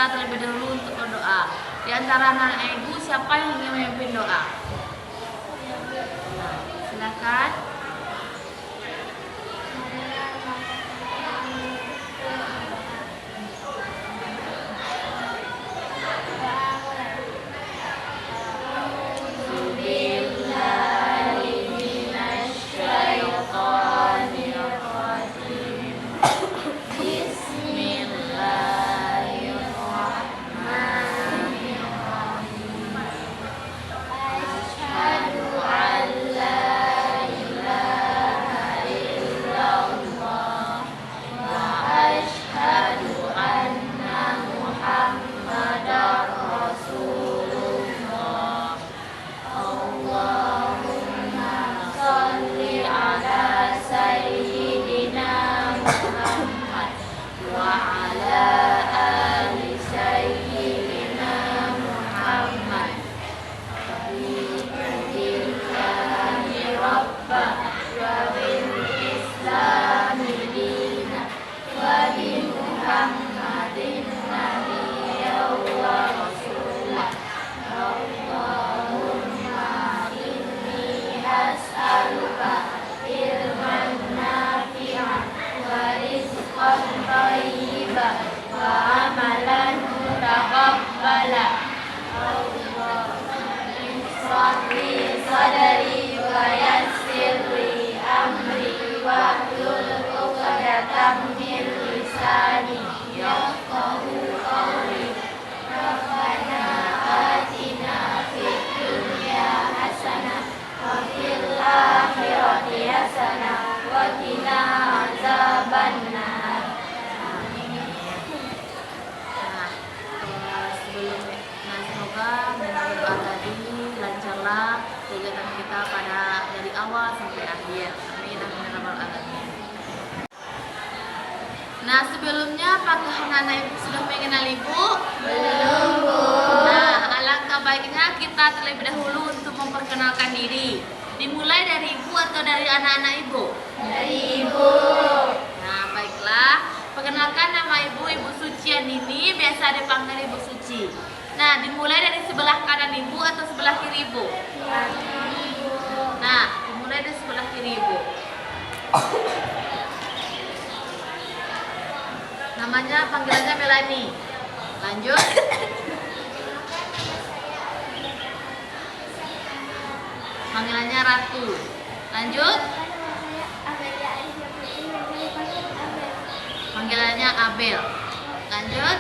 kita terlebih dahulu untuk berdoa. Di antara anak ibu siapa yang ingin memimpin doa? Nah, silakan. Kegiatan kita pada dari awal sampai akhir. Amin amin ya rabbal alamin. Nah, sebelumnya apakah anak ibu sudah mengenal ibu? Belum, Bu. Nah, alangkah baiknya kita terlebih dahulu untuk memperkenalkan diri. Dimulai dari ibu atau dari anak-anak ibu? Dari Ibu. Nah, baiklah. Perkenalkan, nama ibu Ibu Suci Andini, biasa dipanggil Ibu Suci. Nah, dimulai dari sebelah kanan ibu atau sebelah kiri ibu? Nah, dimulai dari sebelah kiri ibu. Namanya, panggilannya Melani. Lanjut. Panggilannya Ratu. Lanjut. Panggilannya Abel. Lanjut.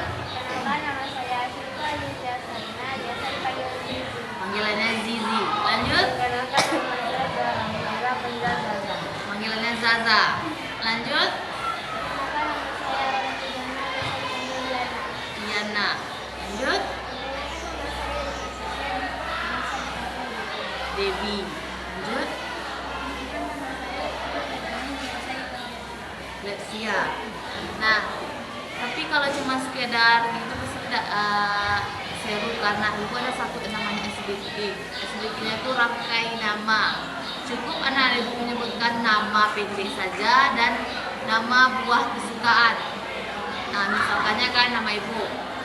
Panggilannya Zizi. Lanjut. Panggilannya Zaza. Lanjut. Yana. Lanjut. Devi. Lanjut. Lexia. Nah, tapi kalau cuma sekedar gitu pasti tidak seru, karena ibu ada satu yang namanya SBK. SBK-nya itu rangkai nama. Cukup anak ibu menyebutkan nama pendek saja dan nama buah kesukaan. Nah, misalkannya kan nama ibu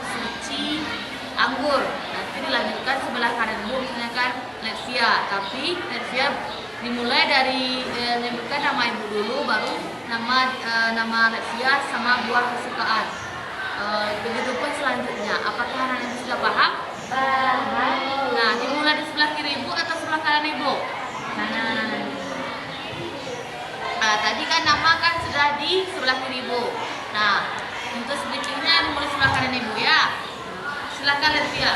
Suci Anggur, nanti dilanjutkan sebelah kanan ibu misalnya kan Lexia, tapi Lexia dimulai dari menyebutkan nama ibu dulu, baru nama Lexia sama buah kesukaan. Begitupun selanjutnya. Apakah anak ibu sudah paham? Paham. Nah, dimulai di sebelah kiri ibu atau sebelah kanan ibu? Kanan. Tadi kan nama kan sudah di sebelah kiri ibu. Nah, untuk sedikitnya dimulai sebelah kanan ibu ya. Silakan Lexia.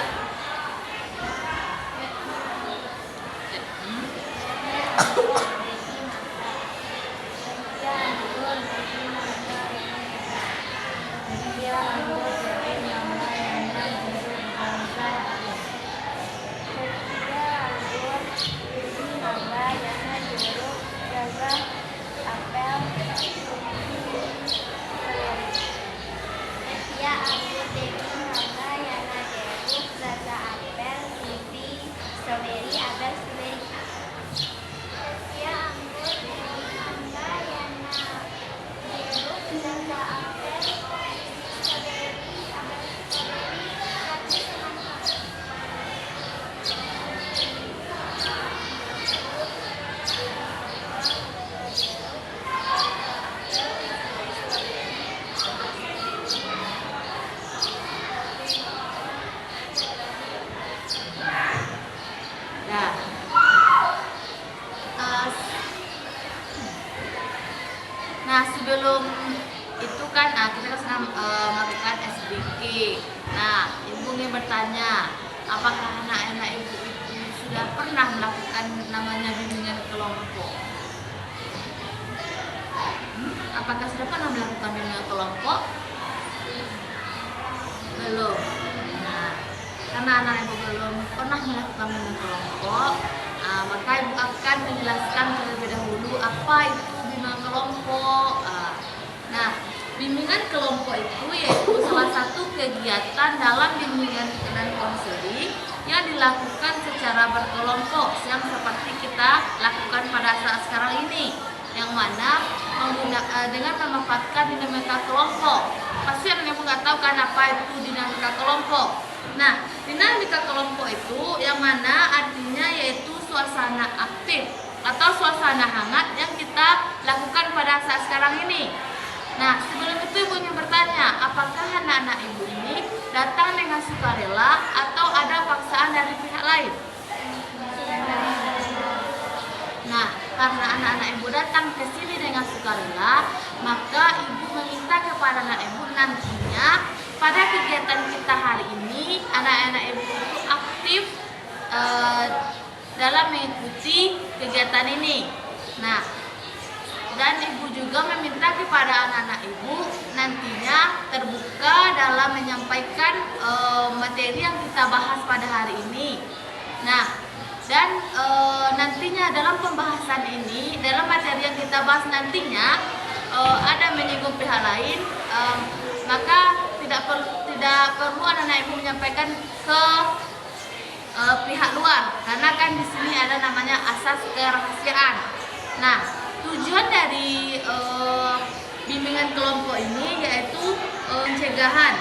ingin bertanya, apakah anak-anak ibu itu sudah pernah melakukan namanya bimbingan kelompok? Apakah sudah pernah melakukan bimbingan kelompok? Belum. Nah, karena anak ibu belum pernah melakukan bimbingan kelompok, maka ibu akan menjelaskan terlebih dahulu apa itu bimbingan kelompok. Nah, bimbingan kelompok itu yaitu salah satu kegiatan dalam bimbingan dan konseling yang dilakukan secara berkelompok yang seperti kita lakukan pada saat sekarang ini, yang mana dengan memanfaatkan dinamika kelompok. Pasti yang nggak tahu kan apa itu dinamika kelompok. Nah, dinamika kelompok itu yang mana artinya yaitu suasana aktif atau suasana hangat yang kita lakukan pada saat sekarang ini. Nah, sebelum itu ibu ingin bertanya, apakah anak-anak ibu ini datang dengan sukarela atau ada paksaan dari pihak lain? Nah, karena anak-anak ibu datang ke sini dengan sukarela, maka ibu meminta kepada anak ibu nantinya pada kegiatan kita hari ini, anak-anak ibu itu aktif dalam mengikuti kegiatan ini. Nah, dan ibu juga meminta kepada anak-anak ibu nantinya terbuka dalam menyampaikan materi yang kita bahas pada hari ini. Nah, dan nantinya dalam pembahasan ini, dalam materi yang kita bahas nantinya ada menyinggung pihak lain, maka tidak perlu anak-anak ibu menyampaikan ke pihak luar, karena kan di sini ada namanya asas kerahasiaan. Nah, tujuan dari bimbingan kelompok ini yaitu pencegahan,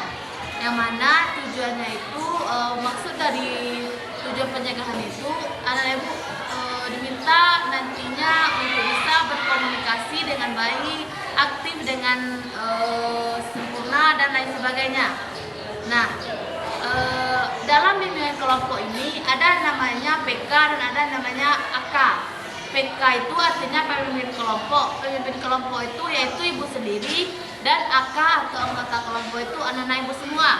yang mana tujuannya itu maksud dari tujuan pencegahan itu anak ibu diminta nantinya untuk bisa berkomunikasi dengan baik, aktif dengan sempurna dan lain sebagainya. Nah, dalam bimbingan kelompok ini ada namanya PK dan ada namanya AK. PK itu artinya pemimpin kelompok. Pemimpin kelompok itu yaitu ibu sendiri, dan AK atau anggota kelompok itu anak-anak ibu semua.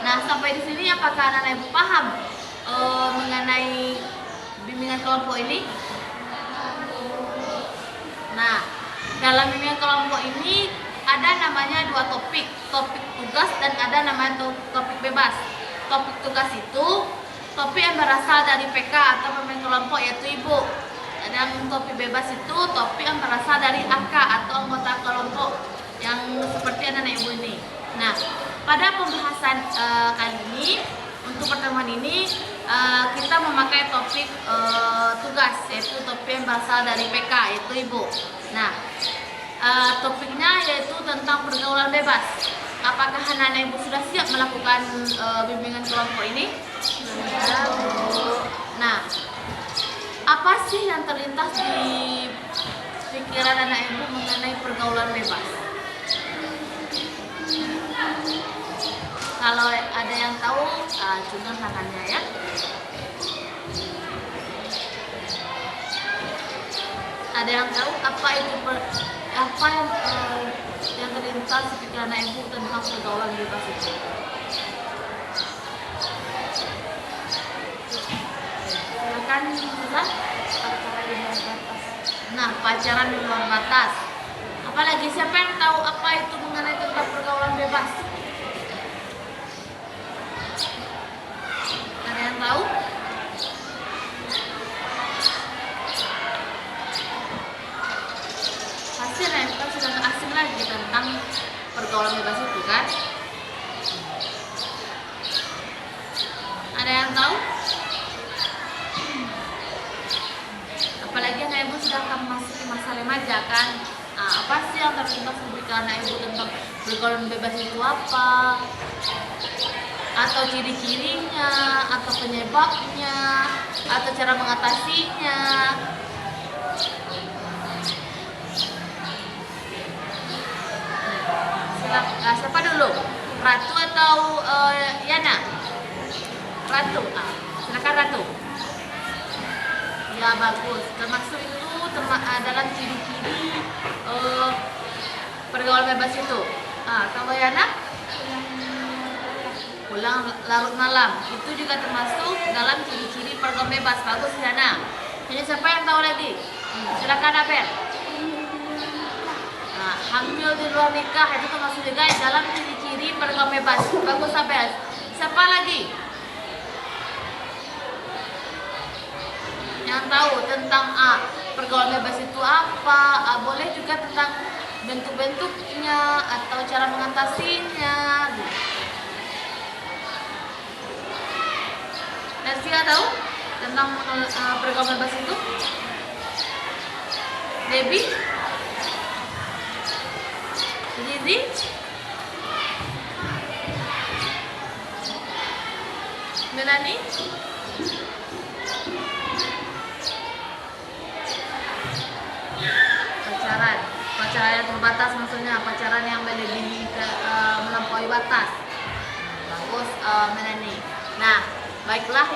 Nah, sampai di sini apakah anak-anak ibu paham mengenai bimbingan kelompok ini? Nah, dalam bimbingan kelompok ini ada namanya dua topik tugas dan ada namanya topik bebas. Topik tugas itu topik yang berasal dari PK atau pemimpin kelompok yaitu ibu. Dan topik bebas itu topik yang berasal dari AK atau anggota kelompok yang seperti anak-anak ibu ini. Nah, pada pembahasan kali ini untuk pertemuan ini kita memakai topik tugas, yaitu topik yang berasal dari PK yaitu ibu. Nah, topiknya yaitu tentang pergaulan bebas. Apakah anak-anak ibu sudah siap melakukan bimbingan kelompok ini? Nah, apa sih yang terlintas di pikiran anak ibu mengenai pergaulan bebas? Kalau ada yang tahu, cungan tangannya ya. Ada yang tahu apa itu yang terlintas di pikiran anak ibu tentang pergaulan bebas itu? Silakan Susan. Nah, pacaran di luar batas. Apalagi siapa yang tahu apa itu mengenai tentang pergaulan bebas? Ada yang tahu? Pasti kita sudah nggak asing lagi tentang pergaulan bebas itu kan? Ada yang tahu? Apalagi anak ibu sudah akan masuk ke masa remaja kan? Apa sih yang terlintas di pikiran anak ibu tentang pergaulan bebas itu apa? Atau ciri-cirinya, atau penyebabnya, atau cara mengatasinya? Siapa dulu? Ratu atau Yana? Ratu. Silakan Ratu. Ya, bagus. Termasuk itu dalam ciri-ciri pergaulan bebas itu. Kalau Yana? pulang larut malam. Itu juga termasuk dalam ciri-ciri pergaulan bebas. Bagus Diana. Jadi siapa yang tahu lagi? Silakan Abel. Nah, hamil di luar nikah itu termasuk juga dalam ciri-ciri pergaulan bebas. Bagus Abel. Siapa lagi yang tahu tentang pergaulan bebas itu apa? Boleh juga tentang bentuk-bentuknya atau cara mengatasinya. Nasia tahu tentang pergaulan bebas itu? Debbie? Zizi? Melanie? Pacaran yang terbatas, maksudnya pacaran yang melebihi melampaui batas. Bagus Melanie. Nah, baiklah,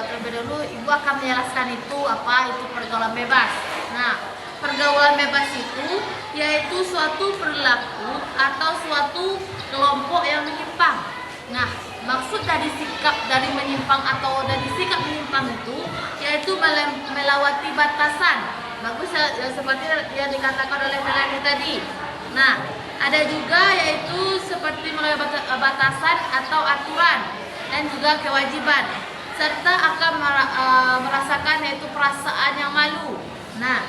terlebih dahulu Ibu akan menjelaskan itu apa itu pergaulan bebas. Nah, pergaulan bebas itu yaitu suatu perilaku atau suatu kelompok yang menyimpang. Nah, maksud dari sikap dari menyimpang atau dari sikap menyimpang itu yaitu melewati batasan. Bagus seperti yang dikatakan oleh Melanie tadi. Nah, ada juga yaitu seperti melewati batasan atau aturan dan juga kewajiban, serta akan merasakan yaitu perasaan yang malu. Nah,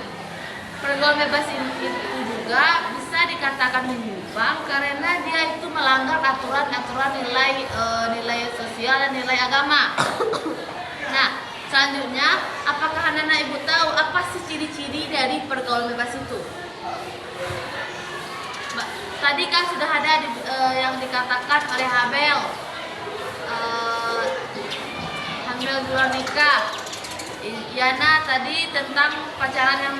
pergaulan bebas itu juga bisa dikatakan menyimpang karena dia itu melanggar aturan-aturan nilai sosial dan nilai agama. Nah, selanjutnya, apakah anak-anak Ibu tahu apa sih ciri-ciri dari pergaulan bebas itu? Tadi kan sudah ada yang dikatakan oleh Abel, hamil di luar nikah. Yana tadi tentang pacaran yang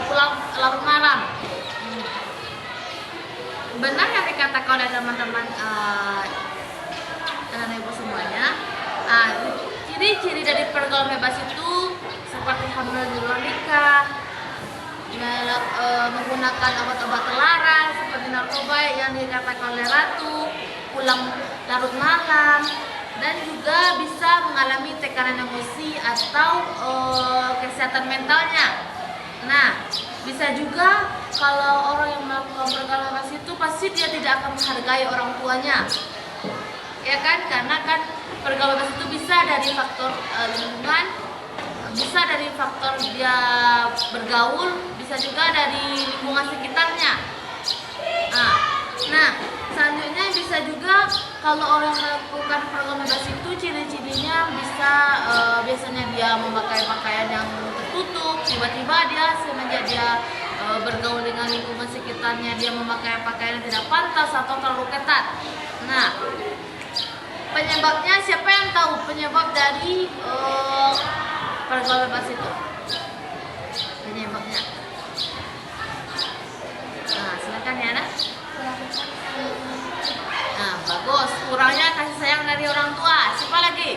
pulang larut malam. Benar yang dikatakan oleh teman-teman anak Ibu semuanya. Ciri-ciri dari pergaulan bebas itu seperti hamil di luar nikah, menggunakan obat-obat terlarang seperti narkoba yang dikatakan oleh Ratu, pulang larut malam, dan juga bisa mengalami tekanan emosi atau kesehatan mentalnya. Nah, bisa juga kalau orang yang melakukan pergaulan bebas itu pasti dia tidak akan menghargai orang tuanya, ya kan? Karena kan pergaulan bebas itu bisa dari faktor lingkungan, bisa dari faktor dia bergaul, bisa juga dari lingkungan sekitarnya. Nah, selanjutnya bisa juga kalau orang melakukan pergaulan bebas itu ciri-cirinya bisa biasanya dia memakai pakaian yang tertutup, tiba-tiba dia semenjak dia bergaul dengan lingkungan sekitarnya dia memakai pakaian yang tidak pantas atau terlalu ketat. Nah, penyebabnya siapa yang tahu penyebab dari pergaulan bebas itu? Penyebabnya. Nah, silakan ya, Nak. Nah, bagus. Kurangnya kasih sayang dari orang tua. Siapa lagi?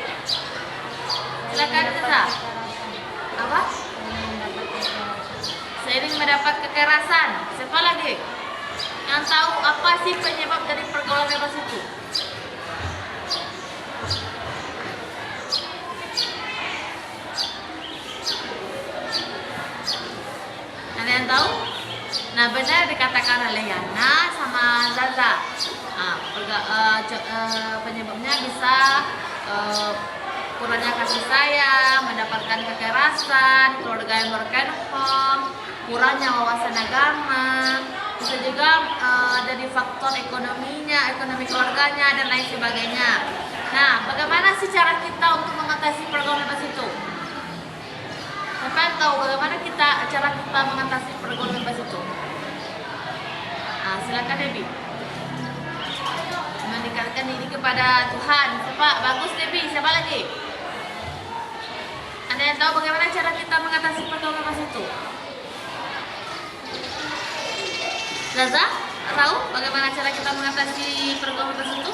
Silakan Tessa. Apa? Seiring mendapat kekerasan. Siapa lagi? Yang tahu apa sih penyebab dari pergaulan bebas itu? Ada yang tahu? Nah, benar dikatakan oleh Yana sama Zaza. Penyebabnya bisa kurangnya kasih sayang, mendapatkan kekerasan, keluarga yang broken home, kurangnya wawasan agama, bisa juga dari faktor ekonominya, ekonomi keluarganya dan lain sebagainya. Nah, bagaimana sih cara kita untuk mengatasi pergaulan bebas itu? Siapa yang tahu bagaimana cara kita mengatasi pergaulan bebas itu? Nah, silakan Debbie. Mendekatkan diri kepada Tuhan. Siapa? Bagus Debbie. Siapa lagi? Ada yang tahu bagaimana cara kita mengatasi pergaulan bebas itu? Zaza, tahu bagaimana cara kita mengatasi pergaulan bebas itu?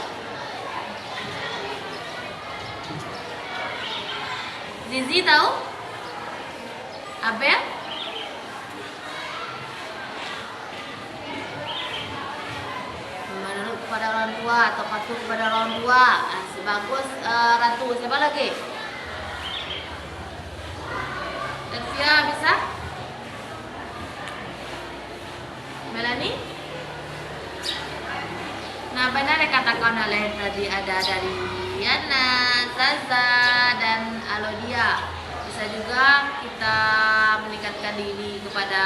Zizi tahu? Abel? Lupa kepada orang tua atau patuh kepada orang tua. Nah, sebagus Ratu. Siapa lagi? Devia bisa? Melanie? Nah, benar dikatakan oleh tadi ada dari Yana, Zaza, dan Alodia. Bisa juga kita meningkatkan diri kepada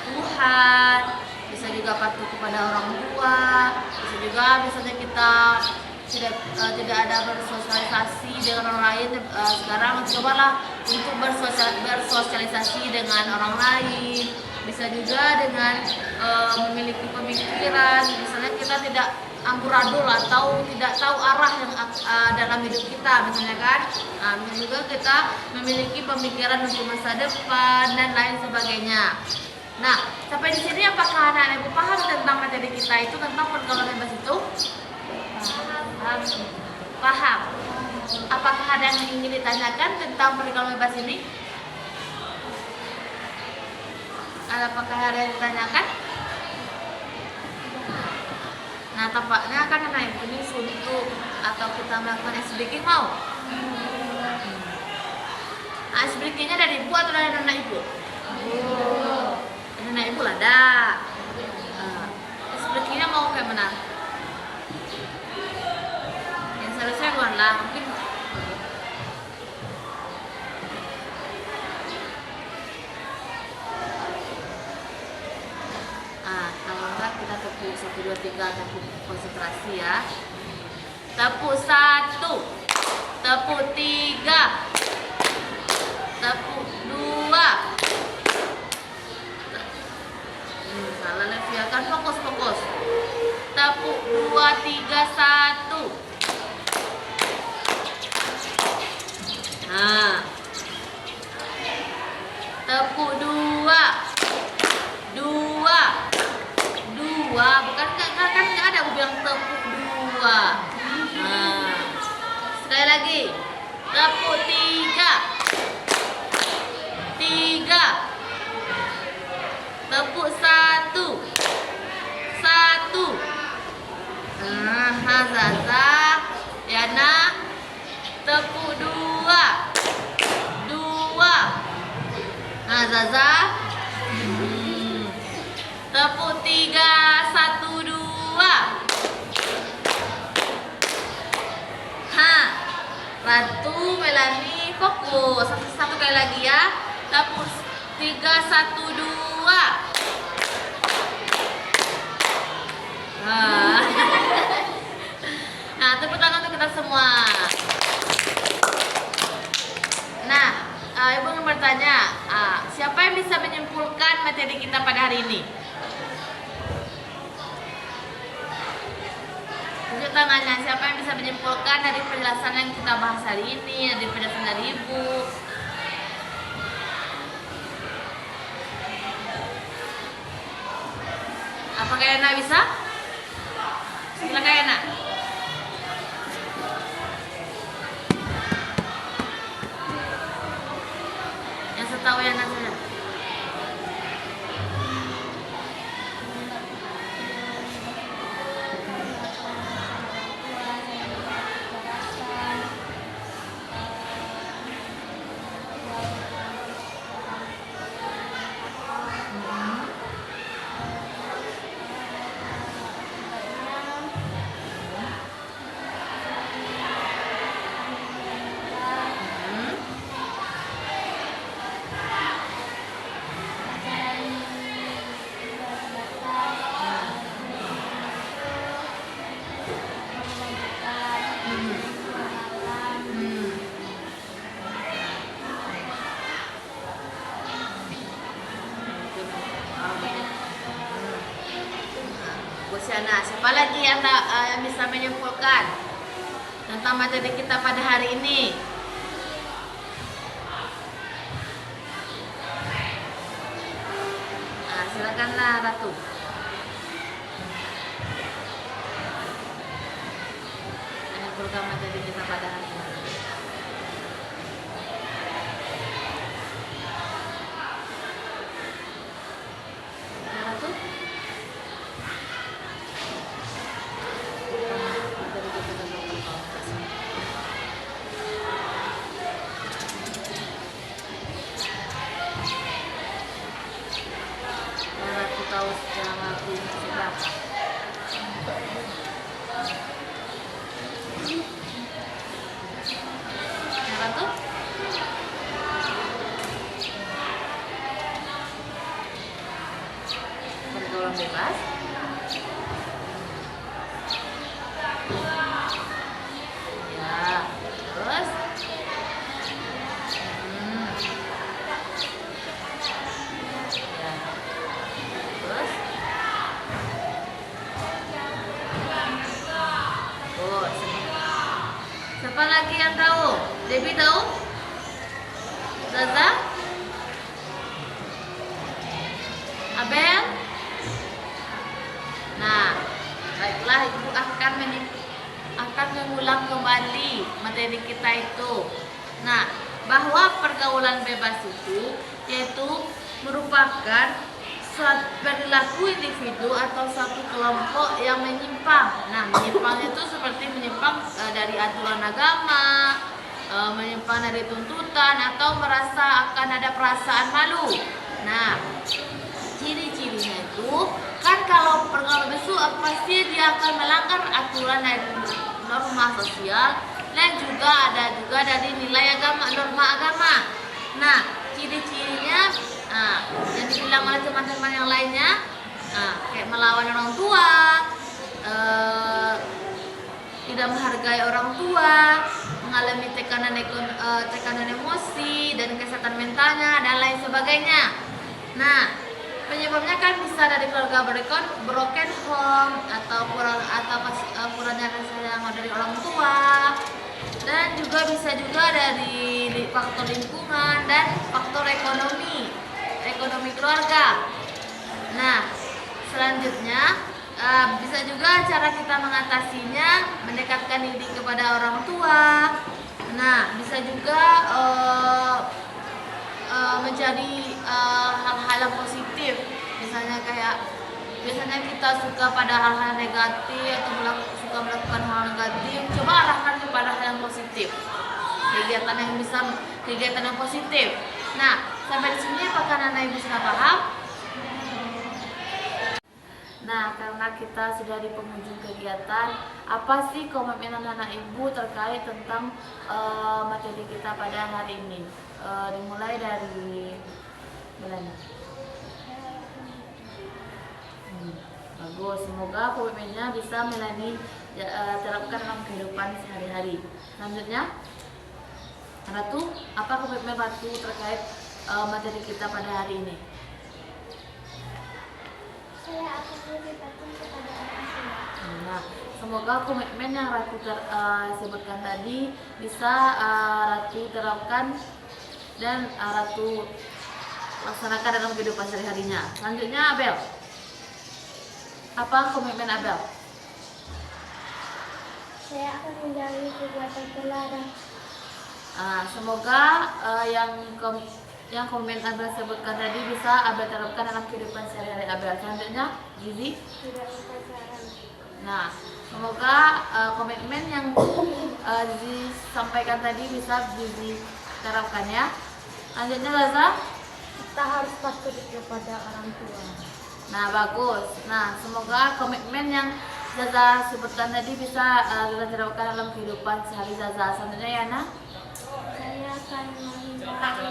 Tuhan, bisa juga patuh kepada orang tua, bisa juga misalnya kita tidak ada bersosialisasi dengan orang lain. Sekarang cobalah untuk bersosialisasi dengan orang lain. Bisa juga dengan memiliki pemikiran, misalnya kita tidak amburadul atau tidak tahu arah yang dalam hidup kita, misalnya kan. Bisa juga kita memiliki pemikiran untuk masa depan dan lain sebagainya. Nah, sampai di sini apakah anak-anak ibu paham tentang materi kita itu tentang pergaulan bebas itu? Paham. Apakah ada yang ingin ditanyakan tentang pergaulan bebas ini? Apakah ada yang ditanyakan? Nah, tampaknya kan anak ibu ini suntuk atau kita melakukan ice breaking mau? Ice breakingnya dari ibu atau dari anak ibu? Dari anak ibu lah dah. Ice breakingnya mau kayak mana? Yang seharusnya bukan lah, mungkin kalau enggak kita tepuk 1, 2, 3, tepuk konsentrasi ya. Tepuk 1, tepuk 3, tepuk 2. Salah Levia kan, fokus. Tepuk 2, 3, 1. Nah, tepuk 2, 2, bukan kan nggak ada aku bilang tepuk 2. Nah, sekali lagi tepuk 3, 3, tepuk 1, 1. Nah, Zaza, Yana, tepuk 2, 2. Nah, Zaza, tepuk 3, 1, 2. Ratu, Melanie, fokus. Satu kali lagi ya. Tepuk 3, 1, 2. Nah, tepuk tangan untuk kita semua. Nah, ibu ingin bertanya, siapa yang bisa menyimpulkan materi kita pada hari ini? Tunjuk tangannya, siapa yang bisa menyimpulkan dari penjelasan yang kita bahas hari ini, dari penjelasan dari ibu? Apakah Yana bisa? Silakan Yana. Yang setahu Yana saja. Nah, siapa lagi yang bisa menyimpulkan tentang materi kita pada hari ini? Nah, silakanlah Ratu. Menyimpulkan materi kita pada hari ini. Ratu? tuh? Pergaulan bebas. Ya, terus. Ya, terus. Oh, siapa lagi yang tahu? Debbie tahu? Zaza? Abel? Nah, baiklah, Ibu akan mengulang kembali materi kita itu. Nah, bahwa pergaulan bebas itu yaitu merupakan suatu perilaku individu atau satu kelompok yang menyimpang. Nah, menyimpang itu seperti menyimpang dari aturan agama, menyimpang dari tuntutan, atau merasa akan ada perasaan malu. Nah, ciri-cirinya itu kan kalau pergaulan bebas itu pasti dia akan melanggar aturan dan norma sosial, dan juga ada dari nilai agama, norma agama. Nah, ciri-cirinya yang dibilang oleh teman-teman yang lainnya, kayak melawan orang tua, tidak menghargai orang tua, mengalami tekanan emosi dan kesehatan mentalnya, dan lain sebagainya. Nah, penyebabnya kan bisa dari keluarga broken home, atau kurangnya kasih sayang dari orang tua, dan juga bisa juga dari faktor lingkungan dan faktor ekonomi keluarga. Nah, selanjutnya bisa juga cara kita mengatasinya mendekatkan diri kepada orang tua. Nah, bisa juga menjadi hal-hal yang positif. Biasanya kita suka pada hal-hal negatif atau suka melakukan hal negatif. Coba arahkan kepada hal yang positif. Kegiatan yang positif. Nah, sampai di sini apakah anak ibu sudah paham? Nah, karena kita sudah di penghujung kegiatan, apa sih komitmen anak ibu terkait tentang materi kita pada hari ini? Dimulai dari Belanda. Bagus, semoga komitmennya bisa Melani terapkan dalam kehidupan sehari-hari. Selanjutnya, Ratu, apa komitmen Ratu terkait materi kita pada hari ini? Saya akan lebih patuh kepada orang tua. Nah, semoga komitmen yang Ratu sebutkan tadi bisa Ratu terapkan dan Ratu laksanakan dalam kehidupan sehari-harinya. Selanjutnya, Abel. Apa komitmen Abel? Saya akan menjauhi kegiatan terlarang. Semoga yang komitmen Abel sebutkan tadi bisa Abel terapkan dalam kehidupan sehari-hari Abel. Selanjutnya, Gizi. Tidak berpacaran. Nah, semoga komitmen yang Gizi sampaikan tadi bisa Gizi terapkan ya. Selanjutnya, Zaza. Kita harus patuh kepada orang tua. Nah, bagus. Nah, semoga komitmen yang Zaza sebutkan tadi bisa kita terapkan dalam kehidupan sehari Zaza. Selanjutnya, Yana. Saya akan menghindari.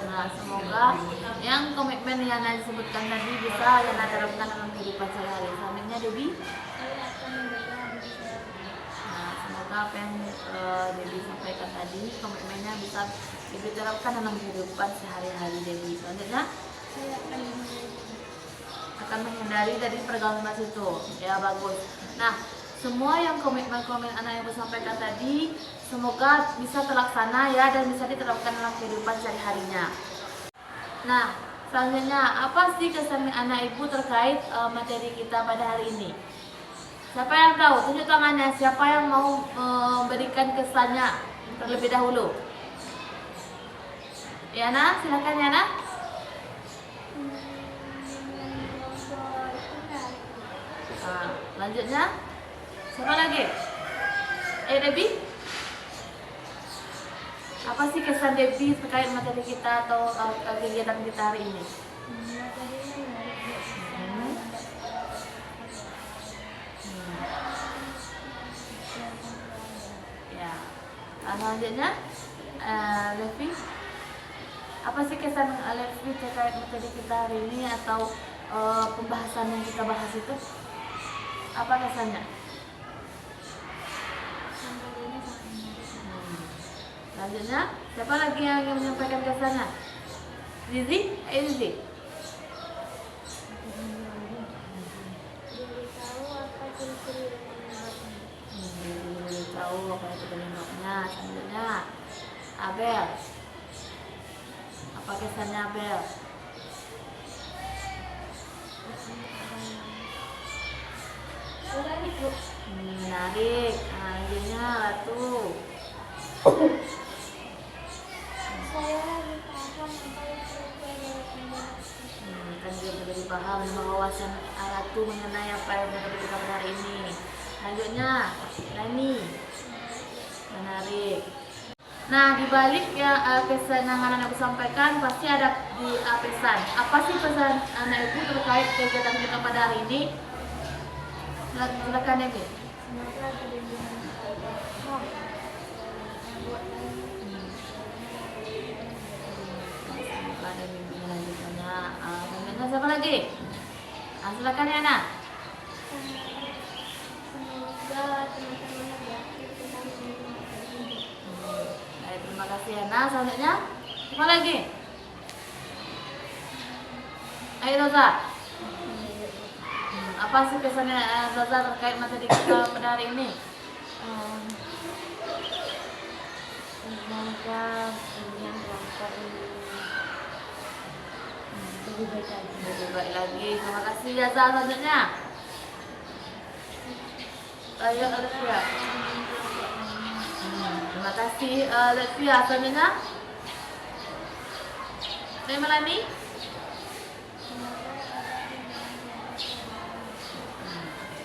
Nah, semoga yang komitmen yang Yana sebutkan tadi bisa Yana terapkan dalam kehidupan sehari-hari. Selanjutnya, Debbie. Saya akan menjaga diri saya. Nah, semoga apa yang Debbie sampaikan tadi komitmennya bisa diterapkan dalam kehidupan sehari-hari Debbie. Selanjutnya, Saya akan menghindari dari pergaulan bebas itu. Ya, bagus. Nah, semua yang komitmen anak yang sampaikan tadi semoga bisa terlaksana ya, dan bisa diterapkan dalam kehidupan sehari-harinya. Nah, selanjutnya apa sih kesan anak ibu terkait materi kita pada hari ini? Siapa yang tahu? Tunjuk tangannya. Siapa yang mau memberikan kesannya terlebih dahulu? Yana, silakan Yana. Nah, lanjutnya siapa lagi? Debbie. Apa sih kesan Debbie terkait materi kita atau kegiatan kita hari ini? Ya. Selanjutnya, Levi, apa sih kesan Levi terkait materi kita hari ini atau pembahasan yang kita bahas itu? Apa kesannya? Selanjutnya, siapa lagi yang menyampaikan kesannya? Zizi? Ayo Zizi. Tahu apa itu penyebabnya. Selanjutnya, Abel, apa kesannya Abel? Menarik. Selanjutnya Ratu. Saya lebih paham apa yang terjadi. Kan juga menjadi paham dan wawasan Ratu mengenai apa yang terjadi pada hari ini. Selanjutnya, Rani. Menarik. Nah, di balik yang pesan yang anak-anak sampaikan pasti ada di pesan. Apa sih pesan anak ibu terkait kegiatan kita pada hari ini? Silakan ya, Bu. Semoga perlindungan Allah buat Semoga ada bimbingan lanjutannya. Selanjutnya siapa lagi? Silakan ya, Ana. semoga teman-teman berakhir tentang ini. Baik, terima kasih Ana. Selanjutnya siapa lagi? Ayo Rosa. Apa sih kesannya Rosa terkait materi kita pada hari ini? Semoga yang kelompok ini lebih baik lagi. Lebih baik lagi. Terima kasih ya. Selanjutnya ayo Olivia. Terima kasih Olivia. Selanjutnya Melani.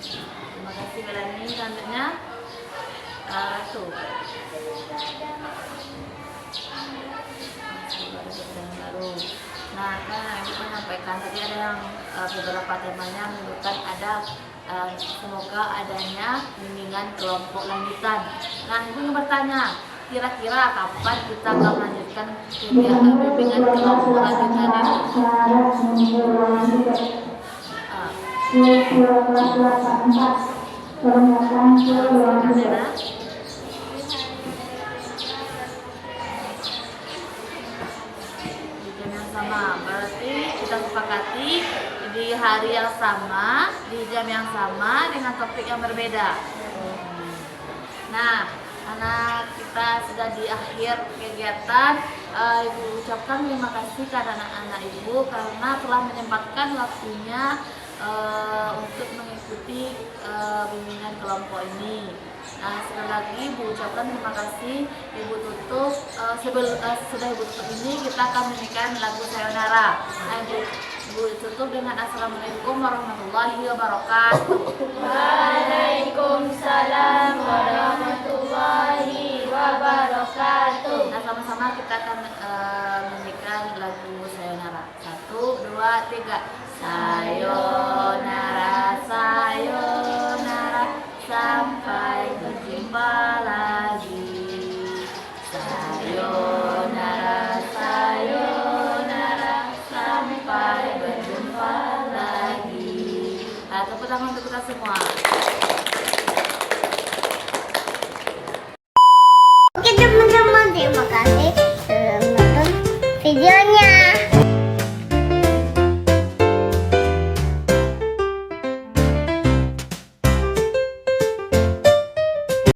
Terima kasih Melani. Selanjutnya Ratu. Baru. Nah, kan kita menyampaikan tadi ada yang beberapa temanya menyebutkan ada semoga adanya bimbingan kelompok lanjutan. Nah, ibu ingin bertanya, kira-kira kapan kita akan melanjutkan kegiatan bimbingan kelompok lanjutan ini? Sama, berarti kita sepakati di hari yang sama, di jam yang sama dengan topik yang berbeda. Nah, karena kita sudah di akhir kegiatan, Ibu ucapkan terima kasih kepada anak-anak Ibu karena telah menyempatkan waktunya untuk mengikuti bimbingan kelompok ini. Nah, sekali lagi Ibu ucapkan terima kasih. Ibu tutup sudah Ibu tutup ini kita akan menyanyikan lagu Sayonara. Nah, Ibu tutup dengan Assalamualaikum warahmatullahi wabarakatuh. Waalaikumsalam warahmatullahi wabarakatuh. Nah, sama-sama kita akan menyanyikan lagu Sayonara. 1, 2, 3. Sayonara, sayonara, sampai berjumpa lagi. Sayonara, sayonara, sampai berjumpa lagi. Nah, tepuk tangan untuk kita semua. Oke teman-teman, terima kasih sudah menonton video